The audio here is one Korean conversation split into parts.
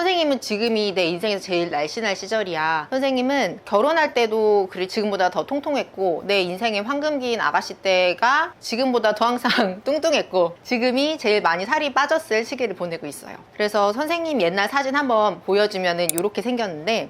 선생님은 지금이 내 인생에서 제일 날씬할 시절이야. 선생님은 결혼할 때도 그래 지금보다 더 통통했고, 내 인생의 황금기인 아가씨 때가 지금보다 더 항상 뚱뚱했고, 지금이 제일 많이 살이 빠졌을 시기를 보내고 있어요. 그래서 선생님 옛날 사진 한번 보여주면은 이렇게 생겼는데,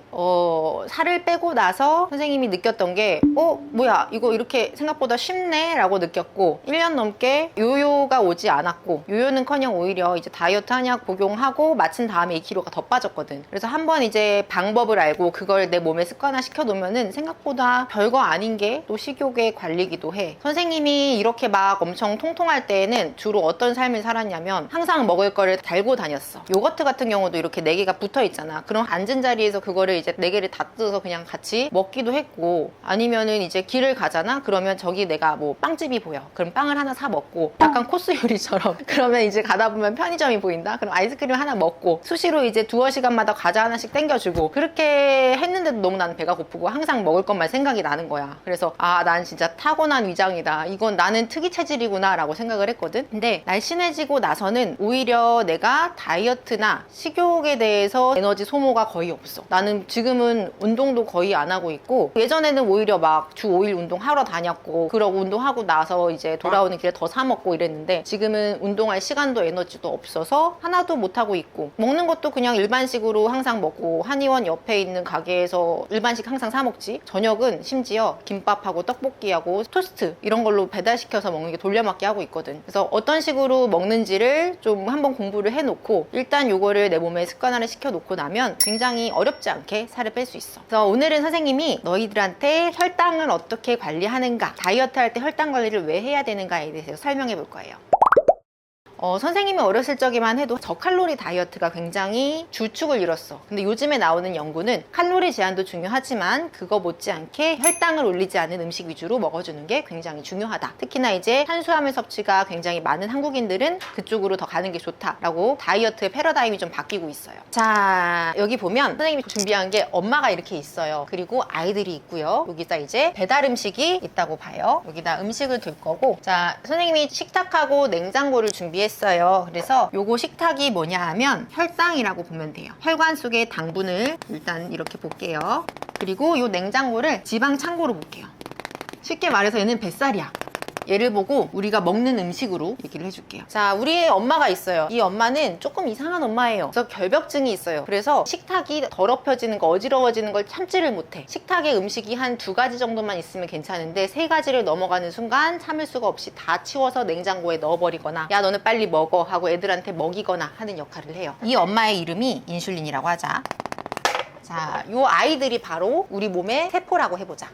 살을 빼고 나서 선생님이 느꼈던 게 뭐야 이거 이렇게 생각보다 쉽네 라고 느꼈고, 1년 넘게 요요가 오지 않았고, 요요는커녕 오히려 이제 다이어트 한약 복용하고 마친 다음에 2kg가 더 빠졌거든. 그래서 한번 이제 방법을 알고 그걸 내 몸에 습관화 시켜 놓으면은 생각보다 별거 아닌 게 또 식욕의 관리기도 해. 선생님이 이렇게 막 엄청 통통할 때에는 주로 어떤 삶을 살았냐면, 항상 먹을 거를 달고 다녔어. 요거트 같은 경우도 이렇게 4개가 붙어 있잖아. 그럼 앉은 자리에서 그거를 이제 4개를 다 뜯어서 그냥 같이 먹기도 했고, 아니면은 이제 길을 가잖아. 그러면 저기 내가 뭐 빵집이 보여. 그럼 빵을 하나 사 먹고, 약간 코스 요리처럼 그러면 이제 가다 보면 편의점이 보인다. 그럼 아이스크림 하나 먹고, 수시로 이제 두어 시간마다 과자 하나씩 땡겨주고, 그렇게 했는데도 너무 나는 배가 고프고 항상 먹을 것만 생각이 나는 거야. 그래서 난 진짜 타고난 위장이다, 이건 나는 특이 체질이구나 라고 생각을 했거든. 근데 날씬해지고 나서는 오히려 내가 다이어트나 식욕에 대해서 에너지 소모가 거의 없어. 나는 지금은 운동도 거의 안 하고 있고, 예전에는 오히려 막 주 5일 운동하러 다녔고, 그러고 운동하고 나서 이제 돌아오는 길에 더 사 먹고 이랬는데, 지금은 운동할 시간도 에너지도 없어서 하나도 못 하고 있고, 먹는 것도 그냥 일반식으로 항상 먹고, 한의원 옆에 있는 가게에서 일반식 항상 사 먹지. 저녁은 심지어 김밥하고 떡볶이하고 토스트 이런 걸로 배달시켜서 먹는 게 돌려막기 하고 있거든. 그래서 어떤 식으로 먹는지를 좀 한번 공부를 해놓고, 일단 요거를 내 몸에 습관화를 시켜놓고 나면 굉장히 어렵지 않게 살을 뺄 수 있어. 그래서 오늘은 선생님이 너희들한테 혈당을 어떻게 관리하는가, 다이어트 할 때 혈당 관리를 왜 해야 되는가에 대해서 설명해 볼 거예요. 선생님이 어렸을 적에만 해도 저칼로리 다이어트가 굉장히 주축을 이뤘어. 근데 요즘에 나오는 연구는 칼로리 제한도 중요하지만 그거 못지않게 혈당을 올리지 않는 음식 위주로 먹어주는 게 굉장히 중요하다. 특히나 이제 탄수화물 섭취가 굉장히 많은 한국인들은 그쪽으로 더 가는 게 좋다라고 다이어트의 패러다임이 좀 바뀌고 있어요. 자, 여기 보면 선생님이 준비한 게 엄마가 이렇게 있어요. 그리고 아이들이 있고요. 여기다 이제 배달 음식이 있다고 봐요. 여기다 음식을 둘 거고, 자, 선생님이 식탁하고 냉장고를 준비했어요. 그래서 요거 식탁이 뭐냐 하면 혈당이라고 보면 돼요. 혈관 속의 당분을 일단 이렇게 볼게요. 그리고 요 냉장고를 지방 창고로 볼게요. 쉽게 말해서 얘는 뱃살이야. 얘를 보고 우리가 먹는 음식으로 얘기를 해줄게요. 자, 우리 엄마가 있어요. 이 엄마는 조금 이상한 엄마예요. 그래서 결벽증이 있어요. 그래서 식탁이 더럽혀지는 거, 어지러워지는 걸 참지를 못해. 식탁에 음식이 한 2가지 정도만 있으면 괜찮은데 3가지를 넘어가는 순간 참을 수가 없이 다 치워서 냉장고에 넣어버리거나, 야 너는 빨리 먹어 하고 애들한테 먹이거나 하는 역할을 해요. 이 엄마의 이름이 인슐린이라고 하자. 자, 요 아이들이 바로 우리 몸의 세포라고 해보자.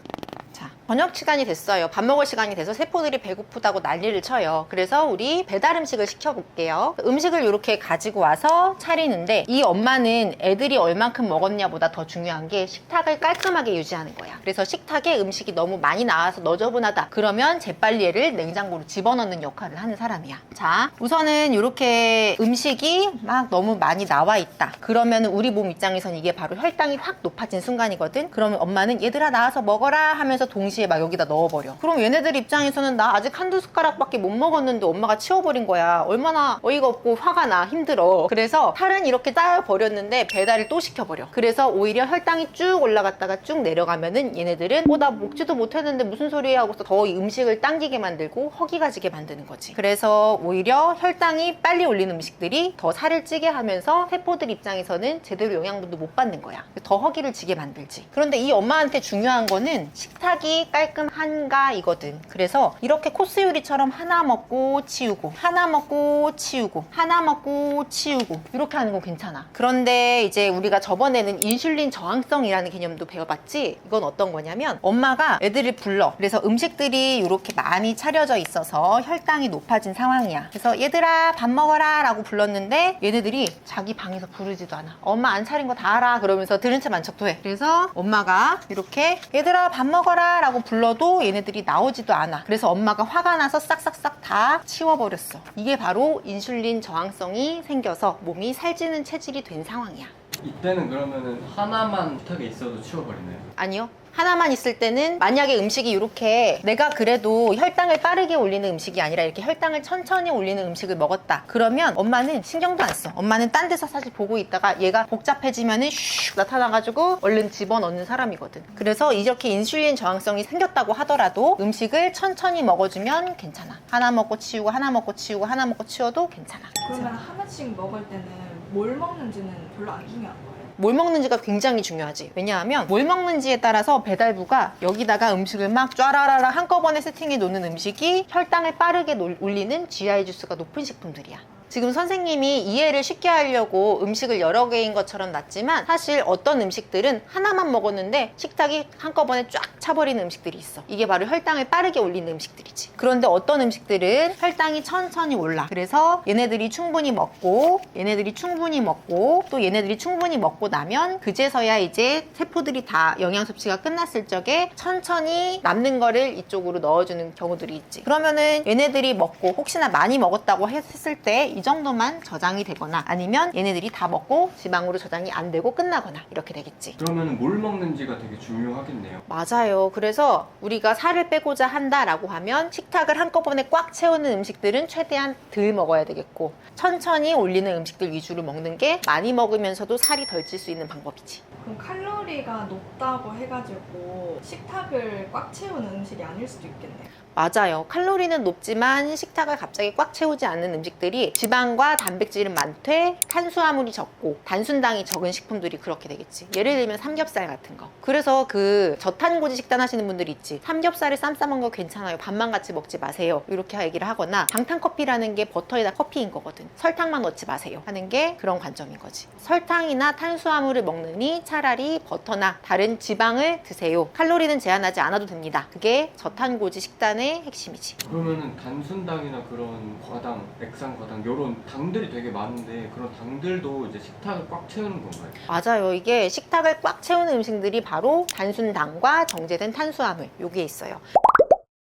저녁 시간이 됐어요. 밥 먹을 시간이 돼서 세포들이 배고프다고 난리를 쳐요. 그래서 우리 배달 음식을 시켜볼게요. 음식을 이렇게 가지고 와서 차리는데, 이 엄마는 애들이 얼만큼 먹었냐보다 더 중요한 게 식탁을 깔끔하게 유지하는 거야. 그래서 식탁에 음식이 너무 많이 나와서 너저분하다 그러면 재빨리 얘를 냉장고로 집어넣는 역할을 하는 사람이야. 자, 우선은 이렇게 음식이 막 너무 많이 나와 있다 그러면 우리 몸 입장에선 이게 바로 혈당이 확 높아진 순간이거든. 그러면 엄마는 얘들아 나와서 먹어라 하면서 동시에 막 여기다 넣어버려. 그럼 얘네들 입장에서는 나 아직 한두 숟가락밖에 못 먹었는데 엄마가 치워버린 거야. 얼마나 어이가 없고 화가 나, 힘들어. 그래서 살은 이렇게 쌓여버렸는데 배달을 또 시켜버려. 그래서 오히려 혈당이 쭉 올라갔다가 쭉 내려가면은 얘네들은 나 먹지도 못했는데 무슨 소리야 하고서 더 이 음식을 당기게 만들고 허기가 지게 만드는 거지. 그래서 오히려 혈당이 빨리 올리는 음식들이 더 살을 찌게 하면서 세포들 입장에서는 제대로 영양분도 못 받는 거야. 더 허기를 지게 만들지. 그런데 이 엄마한테 중요한 거는 식탁이 깔끔한가 이거든. 그래서 이렇게 코스 요리처럼 하나 먹고 치우고, 하나 먹고 치우고, 하나 먹고 치우고, 이렇게 하는 건 괜찮아. 그런데 이제 우리가 저번에는 인슐린 저항성이라는 개념도 배워봤지. 이건 어떤 거냐면 엄마가 애들을 불러. 그래서 음식들이 이렇게 많이 차려져 있어서 혈당이 높아진 상황이야. 그래서 얘들아 밥 먹어라 라고 불렀는데 얘네들이 자기 방에서 부르지도 않아. 엄마 안 차린 거 다 알아 그러면서 들은 체 만척도 해. 그래서 엄마가 이렇게 얘들아 밥 먹어라 라고 불러도 얘네들이 나오지도 않아. 그래서 엄마가 화가 나서 싹싹싹 다 치워버렸어. 이게 바로 인슐린 저항성이 생겨서 몸이 살찌는 체질이 된 상황이야. 이때는 그러면은 하나만 식탁에 있어도 치워버리나요? 아니요. 하나만 있을 때는 만약에 음식이 이렇게 내가 그래도 혈당을 빠르게 올리는 음식이 아니라 이렇게 혈당을 천천히 올리는 음식을 먹었다. 그러면 엄마는 신경도 안 써. 엄마는 딴 데서 사실 보고 있다가 얘가 복잡해지면은 슉 나타나가지고 얼른 집어넣는 사람이거든. 그래서 이렇게 인슐린 저항성이 생겼다고 하더라도 음식을 천천히 먹어주면 괜찮아. 하나 먹고 치우고 하나 먹고 치우고 하나 먹고 치워도 괜찮아. 그러면 하나씩 먹을 때는 뭘 먹는지는 별로 안 중요한 거예요? 뭘 먹는지가 굉장히 중요하지. 왜냐하면 뭘 먹는지에 따라서 배달부가 여기다가 음식을 막 쫘라라라 한꺼번에 세팅해 놓는 음식이 혈당을 빠르게 올리는 GI 지수가 높은 식품들이야. 지금 선생님이 이해를 쉽게 하려고 음식을 여러 개인 것처럼 놨지만 사실 어떤 음식들은 하나만 먹었는데 식탁이 한꺼번에 쫙 차버리는 음식들이 있어. 이게 바로 혈당을 빠르게 올리는 음식들이지. 그런데 어떤 음식들은 혈당이 천천히 올라. 그래서 얘네들이 충분히 먹고 얘네들이 충분히 먹고 또 얘네들이 충분히 먹고 나면 그제서야 이제 세포들이 다 영양 섭취가 끝났을 적에 천천히 남는 거를 이쪽으로 넣어주는 경우들이 있지. 그러면은 얘네들이 먹고 혹시나 많이 먹었다고 했을 때 이 정도만 저장이 되거나 아니면 얘네들이 다 먹고 지방으로 저장이 안 되고 끝나거나 이렇게 되겠지. 그러면은 뭘 먹는지가 되게 중요하겠네요. 맞아요. 그래서 우리가 살을 빼고자 한다라고 하면 식탁을 한꺼번에 꽉 채우는 음식들은 최대한 덜 먹어야 되겠고 천천히 올리는 음식들 위주로 먹는 게 많이 먹으면서도 살이 덜 찔 수 있는 방법이지. 그럼 칼로리가 높다고 해가지고 식탁을 꽉 채우는 음식이 아닐 수도 있겠네요. 맞아요. 칼로리는 높지만 식탁을 갑자기 꽉 채우지 않는 음식들이 지방과 단백질은 많되 탄수화물이 적고 단순당이 적은 식품들이 그렇게 되겠지. 예를 들면 삼겹살 같은 거. 그래서 그 저탄고지 식단 하시는 분들이 있지. 삼겹살에 쌈 싸먹는 거 괜찮아요. 밥만 같이 먹지 마세요. 이렇게 얘기를 하거나 방탄커피라는 게 버터에다 커피인 거거든. 설탕만 넣지 마세요. 하는 게 그런 관점인 거지. 설탕이나 탄수화물을 먹느니 차라리 버터나 다른 지방을 드세요. 칼로리는 제한하지 않아도 됩니다. 그게 저탄고지 식단의 핵심이지. 그러면은 단순당이나 그런 과당, 액상과당 이런 당들이 되게 많은데 그런 당들도 이제 식탁을 꽉 채우는 건가요? 맞아요. 이게 식탁을 꽉 채우는 음식들이 바로 단순당과 정제된 탄수화물 요게 있어요.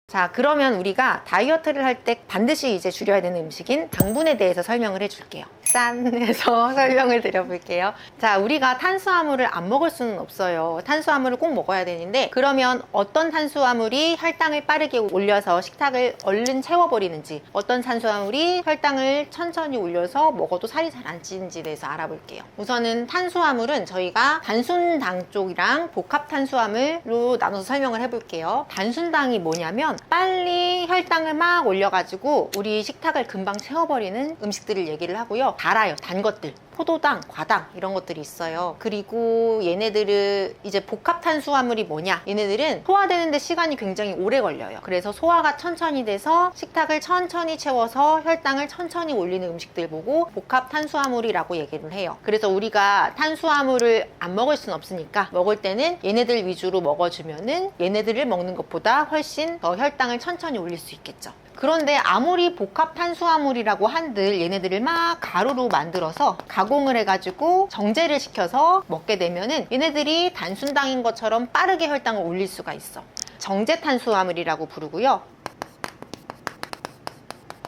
자, 그러면 우리가 다이어트를 할 때 반드시 이제 줄여야 되는 음식인 당분에 대해서 설명을 해줄게요. 짠 해서 설명을 드려볼게요. 자, 우리가 탄수화물을 안 먹을 수는 없어요. 탄수화물을 꼭 먹어야 되는데 그러면 어떤 탄수화물이 혈당을 빠르게 올려서 식탁을 얼른 채워버리는지 어떤 탄수화물이 혈당을 천천히 올려서 먹어도 살이 잘 안 찌는지에 대해서 알아볼게요. 우선은 탄수화물은 저희가 단순당 쪽이랑 복합탄수화물로 나눠서 설명을 해볼게요. 단순당이 뭐냐면 빨리 혈당을 막 올려가지고 우리 식탁을 금방 채워버리는 음식들을 얘기를 하고요. 달아요. 단 것들. 포도당, 과당 이런 것들이 있어요. 그리고 얘네들은 이제 복합탄수화물이 뭐냐? 얘네들은 소화되는데 시간이 굉장히 오래 걸려요. 그래서 소화가 천천히 돼서 식탁을 천천히 채워서 혈당을 천천히 올리는 음식들 보고 복합탄수화물이라고 얘기를 해요. 그래서 우리가 탄수화물을 안 먹을 순 없으니까 먹을 때는 얘네들 위주로 먹어주면은 얘네들을 먹는 것보다 훨씬 더 혈당을 천천히 올릴 수 있겠죠. 그런데 아무리 복합 탄수화물이라고 한들 얘네들을 막 가루로 만들어서 가공을 해가지고 정제를 시켜서 먹게 되면은 얘네들이 단순당인 것처럼 빠르게 혈당을 올릴 수가 있어. 정제 탄수화물이라고 부르고요.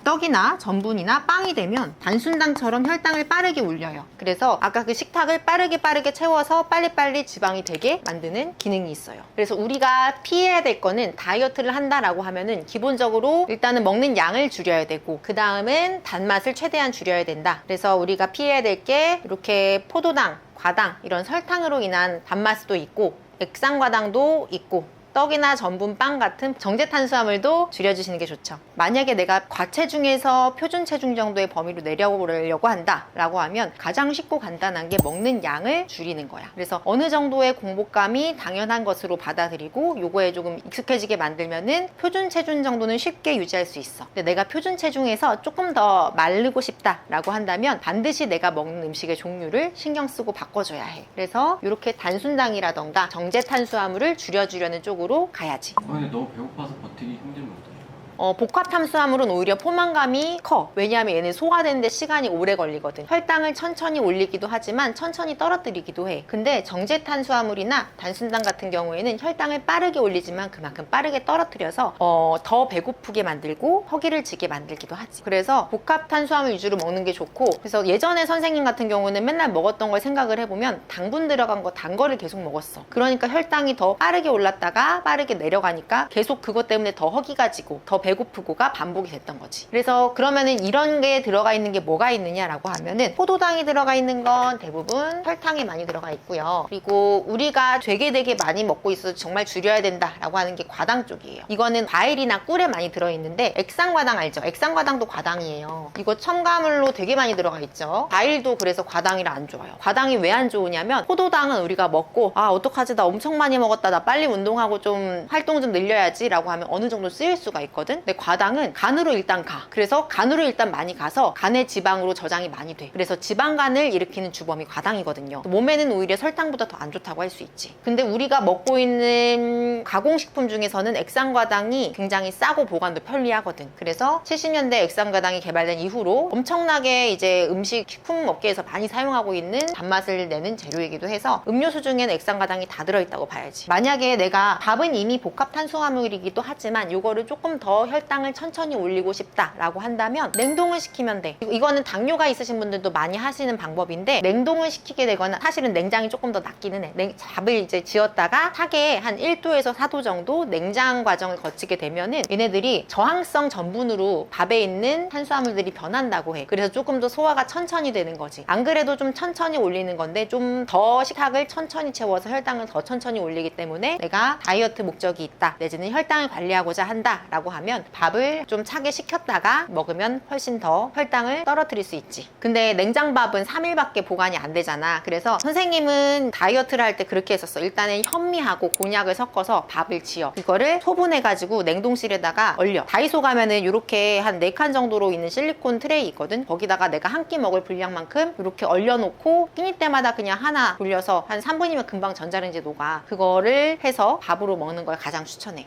떡이나 전분이나 빵이 되면 단순당처럼 혈당을 빠르게 올려요. 그래서 아까 그 식탁을 빠르게 채워서 빨리빨리 지방이 되게 만드는 기능이 있어요. 그래서 우리가 피해야 될 거는 다이어트를 한다라고 하면은 기본적으로 일단은 먹는 양을 줄여야 되고 그 다음은 단맛을 최대한 줄여야 된다. 그래서 우리가 피해야 될 게 이렇게 포도당, 과당 이런 설탕으로 인한 단맛도 있고 액상과당도 있고 떡이나 전분, 빵 같은 정제 탄수화물도 줄여주시는 게 좋죠. 만약에 내가 과체중에서 표준 체중 정도의 범위로 내려오려고 한다라고 하면 가장 쉽고 간단한 게 먹는 양을 줄이는 거야. 그래서 어느 정도의 공복감이 당연한 것으로 받아들이고 요거에 조금 익숙해지게 만들면은 표준 체중 정도는 쉽게 유지할 수 있어. 근데 내가 표준 체중에서 조금 더 마르고 싶다라고 한다면 반드시 내가 먹는 음식의 종류를 신경 쓰고 바꿔줘야 해. 그래서 이렇게 단순당이라던가 정제 탄수화물을 줄여주려는 쪽으로 가야지. 근데 너무 배고파서 버티기 힘들면 어떡해요? 복합 탄수화물은 오히려 포만감이 커. 왜냐하면 얘는 소화되는데 시간이 오래 걸리거든. 혈당을 천천히 올리기도 하지만 천천히 떨어뜨리기도 해. 근데 정제 탄수화물이나 단순당 같은 경우에는 혈당을 빠르게 올리지만 그만큼 빠르게 떨어뜨려서 더 배고프게 만들고 허기를 지게 만들기도 하지. 그래서 복합 탄수화물 위주로 먹는 게 좋고, 그래서 예전에 선생님 같은 경우는 맨날 먹었던 걸 생각을 해보면 당분 들어간 거, 단 거를 계속 먹었어. 그러니까 혈당이 더 빠르게 올랐다가 빠르게 내려가니까 계속 그것 때문에 더 허기가 지고 더 배고프고가 반복이 됐던 거지. 그래서 그러면은 이런 게 들어가 있는 게 뭐가 있느냐라고 하면은 포도당이 들어가 있는 건 대부분 설탕이 많이 들어가 있고요. 그리고 우리가 되게 많이 먹고 있어서 정말 줄여야 된다라고 하는 게 과당 쪽이에요. 이거는 과일이나 꿀에 많이 들어있는데 액상과당 알죠? 액상과당도 과당이에요. 이거 첨가물로 되게 많이 들어가 있죠. 과일도 그래서 과당이라 안 좋아요. 과당이 왜 안 좋으냐면 포도당은 우리가 먹고 어떡하지, 나 엄청 많이 먹었다, 나 빨리 운동하고 좀 활동 좀 늘려야지 라고 하면 어느 정도 쓰일 수가 있거든. 근데 과당은 간으로 일단 가. 그래서 간으로 일단 많이 가서 간의 지방으로 저장이 많이 돼. 그래서 지방간을 일으키는 주범이 과당이거든요. 몸에는 오히려 설탕보다 더 안 좋다고 할 수 있지. 근데 우리가 먹고 있는 가공식품 중에서는 액상과당이 굉장히 싸고 보관도 편리하거든. 그래서 70년대 액상과당이 개발된 이후로 엄청나게 이제 식품 업계에서 많이 사용하고 있는 단맛을 내는 재료이기도 해서 음료수 중에는 액상과당이 다 들어있다고 봐야지. 만약에 내가 밥은 이미 복합 탄수화물이기도 하지만 이거를 조금 더 혈당을 천천히 올리고 싶다라고 한다면 냉동을 시키면 돼. 이거는 당뇨가 있으신 분들도 많이 하시는 방법인데, 냉동을 시키게 되거나, 사실은 냉장이 조금 더 낫기는 해. 밥을 이제 지었다가 차게 한 1도에서 4도 정도 냉장 과정을 거치게 되면은 얘네들이 저항성 전분으로 밥에 있는 탄수화물들이 변한다고 해. 그래서 조금 더 소화가 천천히 되는 거지. 안 그래도 좀 천천히 올리는 건데 좀 더 식탁을 천천히 채워서 혈당을 더 천천히 올리기 때문에 내가 다이어트 목적이 있다, 내지는 혈당을 관리하고자 한다 라고 하면 밥을 좀 차게 식혔다가 먹으면 훨씬 더 혈당을 떨어뜨릴 수 있지. 근데 냉장밥은 3일밖에 보관이 안 되잖아. 그래서 선생님은 다이어트를 할 때 그렇게 했었어. 일단은 현미하고 곤약을 섞어서 밥을 지어. 그거를 소분해가지고 냉동실에다가 얼려. 다이소 가면은 이렇게 한 4칸 정도로 있는 실리콘 트레이 있거든. 거기다가 내가 한 끼 먹을 분량만큼 이렇게 얼려놓고 끼니 때마다 그냥 하나 돌려서 한 3분이면 금방 전자레인지에 녹아. 그거를 해서 밥으로 먹는 걸 가장 추천해.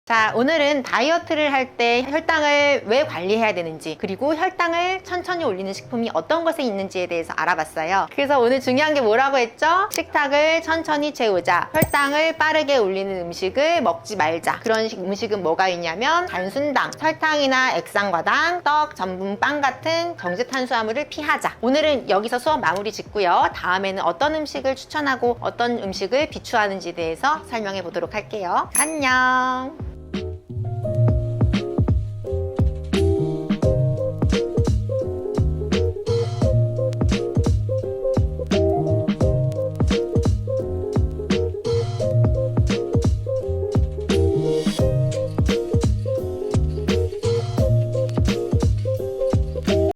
자, 오늘은 다이어트를 할 때 혈당을 왜 관리해야 되는지, 그리고 혈당을 천천히 올리는 식품이 어떤 것에 있는지에 대해서 알아봤어요. 그래서 오늘 중요한 게 뭐라고 했죠? 식탁을 천천히 채우자, 혈당을 빠르게 올리는 음식을 먹지 말자. 그런 음식은 뭐가 있냐면 단순당, 설탕이나 액상과당, 떡, 전분, 빵 같은 정제 탄수화물을 피하자. 오늘은 여기서 수업 마무리 짓고요. 다음에는 어떤 음식을 추천하고 어떤 음식을 비추하는지에 대해서 설명해 보도록 할게요. 안녕.